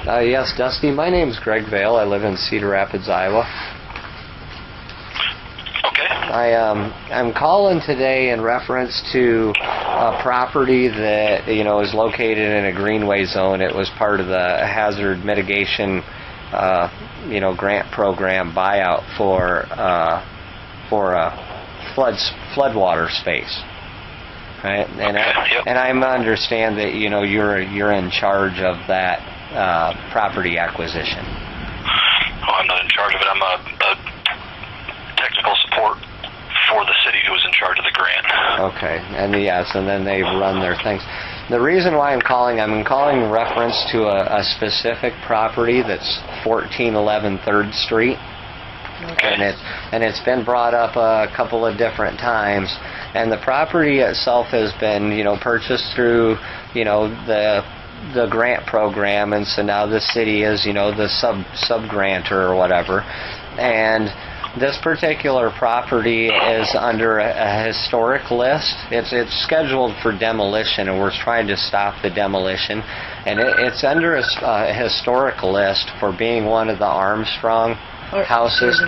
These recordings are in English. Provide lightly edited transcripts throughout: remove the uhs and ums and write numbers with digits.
Yes, Dusty. My name's Greg Vale. I live in Cedar Rapids, Iowa. Okay. I'm calling today in reference to a property that is located in a greenway zone. It was part of the hazard mitigation grant program buyout for floodwater space. Right, and I understand that you're in charge of that property acquisition. Oh, I'm not in charge of it. I'm a technical support for the city who is in charge of the grant. Okay, and then they run their things. The reason why I'm calling in reference to a specific property that's 1411 3rd Street. Okay. And it's been brought up a couple of different times, and the property itself has been purchased through the grant program, and so now the city is the sub grantor or whatever, and this particular property is under a historic list. It's scheduled for demolition, and we're trying to stop the demolition, and it's under a historic list for being one of the Armstrong houses.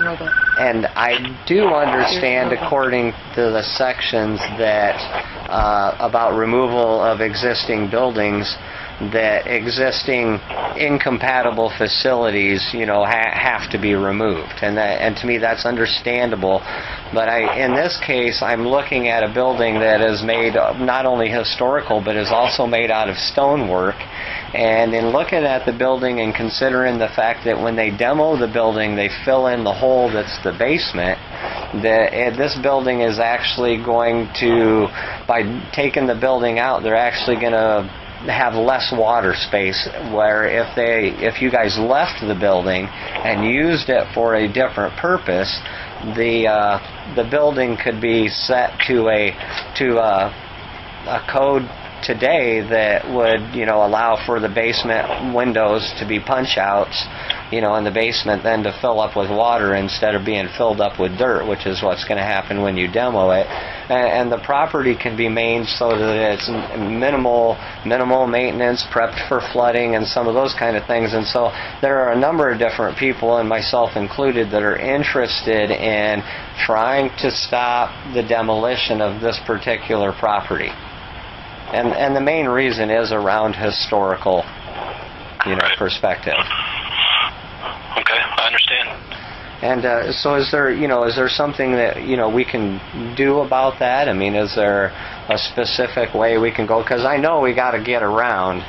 And I do understand, according to the sections that about removal of existing buildings, that existing incompatible facilities have to be removed, and to me that's understandable. But in this case I'm looking at a building that is made not only historical but is also made out of stonework, and in looking at the building and considering the fact that when they demo the building they fill in the hole that's the basement, that this building is actually going to, by taking the building out, they're actually going to have less water space, where if you guys left the building and used it for a different purpose, the building could be set to a code today that would allow for the basement windows to be punch outs in the basement, then to fill up with water instead of being filled up with dirt, which is what's going to happen when you demo it. And the property can be maintained so that it's minimal maintenance, prepped for flooding and some of those kind of things. And so there are a number of different people, and myself included, that are interested in trying to stop the demolition of this particular property. And the main reason is around historical, perspective. Okay, I understand. And so is there something that we can do about that? I mean, is there a specific way we can go? Because I know we got to get around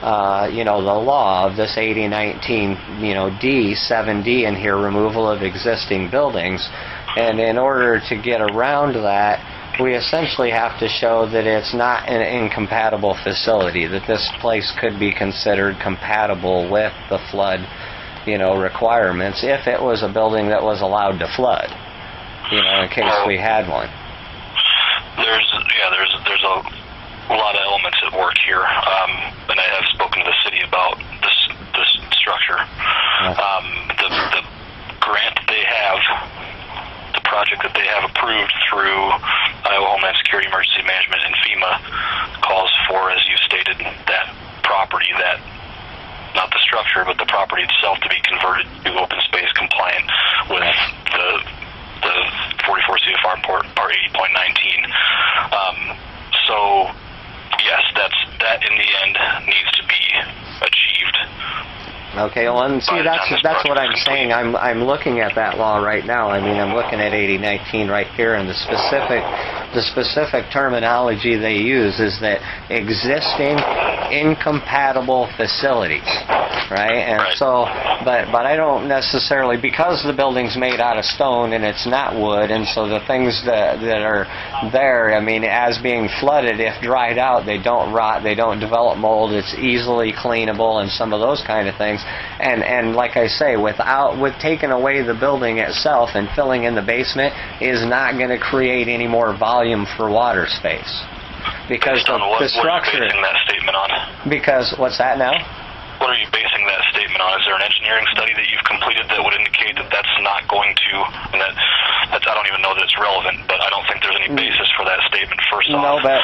the law of this 8019 D7D in here, removal of existing buildings, and in order to get around that, we essentially have to show that it's not an incompatible facility, that this place could be considered compatible with the flood requirements if it was a building that was allowed to flood, in case we had one. There's a lot of elements at work here, and I have spoken to the city about this structure. The grant that they have, the project that they have approved through Iowa Homeland Security Emergency Management and FEMA, calls for, as you stated, that property, that not the structure but the property itself, to be converted to open space compliant with the 44 CFR Part 80.19. So yes, that in the end needs to be achieved. Okay, well, and see, that's what I'm saying. I'm looking at that law right now. I mean, I'm looking at 8019 right here, and the specific terminology they use is that existing incompatible facilities, right? And so, but I don't necessarily, because the building's made out of stone and it's not wood, and so the things that are there, I mean, as being flooded, if dried out, they don't rot, they don't develop mold, it's easily cleanable, and some of those kind of things. And like I say, with taking away the building itself and filling in the basement is not going to create any more volume for water space, because the structure. What are you basing that statement on? Because what's that now? What are you basing that statement on? Is there an engineering study that you've completed that would indicate that that's not going to, and that's, I don't even know that it's relevant, but I don't think there's any basis for that statement, first off. No, but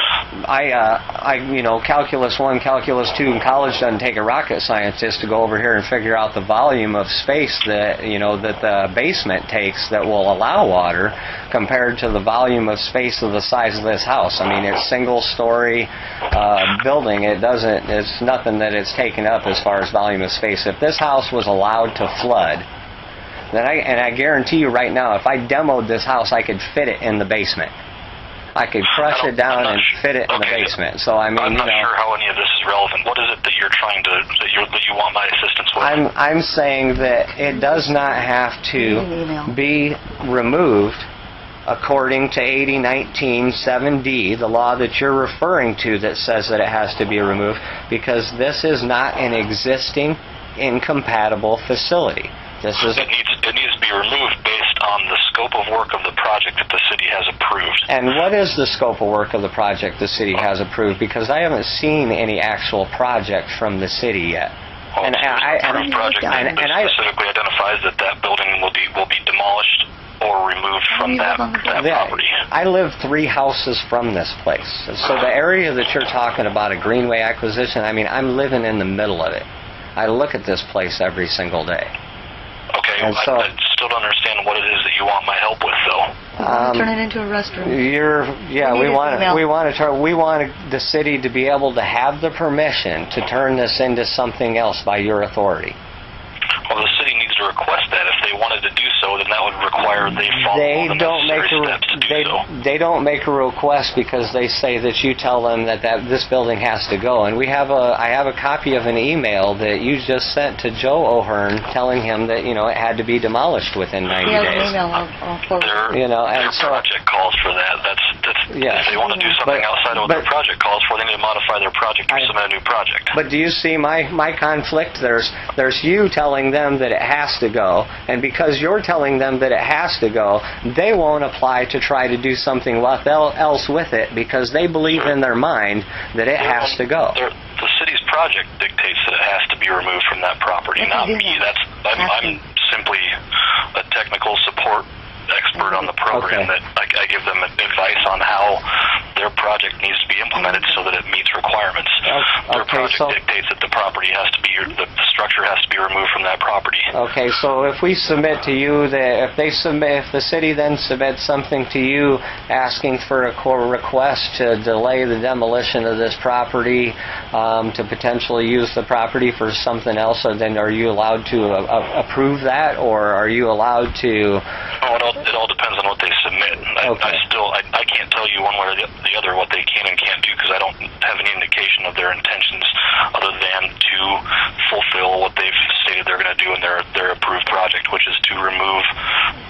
Calculus 1, Calculus 2 in college doesn't take a rocket scientist to go over here and figure out the volume of space that, that the basement takes that will allow water compared to the volume of space of the size of this house. I mean, it's single-story building. It's nothing that it's taken up as far as volume of space. If this house was allowed to flood, then I guarantee you right now, if I demoed this house, I could fit it in the basement. I could crush it down and fit it in the basement. So I mean, I'm not sure how any of this is relevant. What is it that you're trying to that you want my assistance with? I'm saying that it does not have to be removed according to 8019-7D, the law that you're referring to that says that it has to be removed, because this is not an existing incompatible facility. It needs to be removed based on the scope of work of the project that the city has approved. And what is the scope of work of the project the city has approved? Because I haven't seen any actual project from the city yet. Well, and project specifically identifies that building will be demolished or removed from that property. I live 3 houses from this place. So the area that you're talking about, a greenway acquisition, I mean, I'm living in the middle of it. I look at this place every single day. Okay, I still don't understand what it is that you want my help with, though. Turn it into a restroom. We want the city to be able to have the permission to turn this into something else by your authority. Well, the city needs to request that. If they wanted to do so, then that would require they follow all the necessary steps to do so. They don't make a request because they say that you tell them that this building has to go. And I have a copy of an email that you just sent to Joe O'Hearn telling him that it had to be demolished within 90 days. An email. I'll their project calls for that. If they want to do something outside of what their project calls for, they need to modify their project or submit a new project. But do you see my conflict? There's you telling them that it has to go, and because you're telling them that it has to go, they won't apply to try to do something else with it because they believe in their mind that it has to go. The city's project dictates that it has to be removed from that property, not me. I'm simply a technical support expert on the program that I give them advice on how their project needs to be implemented so that it meets requirements. Their project dictates that the property has to be, the structure has to be removed from that property. Okay, so if we submit to you that if the city then submits something to you asking for a request to delay the demolition of this property to potentially use the property for something else, then are you allowed to approve that, or are you allowed to? It all depends on what they submit. I can't tell you one way or the other what they can and can't do because I don't have any indication of their intentions other than to fulfill what they've stated they're going to do in their approved project, which is to remove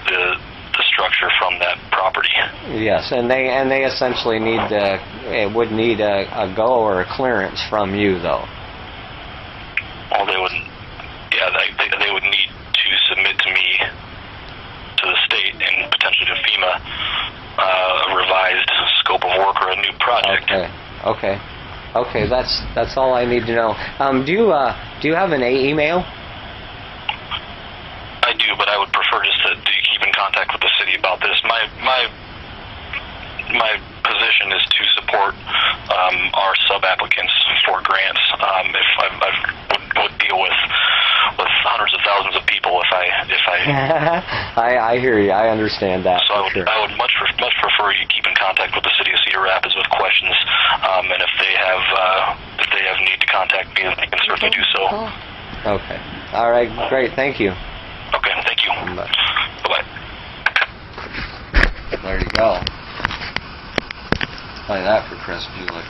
the structure from that property. Yes, and they essentially would need a go or a clearance from you, though. Well, they would need to submit to me, to the state, and potentially to FEMA, a revised scope of work or a new project. Okay. That's all I need to know. Do you have an email? I do, but I would prefer just to keep in contact with the city about this. My position is to support our sub-applicants for grants. If I would deal with hundreds of thousands of people if I I hear you. I understand that. So I would much prefer you keep in contact with the city of Cedar Rapids with questions, and if they have need to contact me, they can certainly do so. Okay. All right. Great. Thank you. Okay. Thank you. Bye-bye. There you go. Play that for Chris Bulick.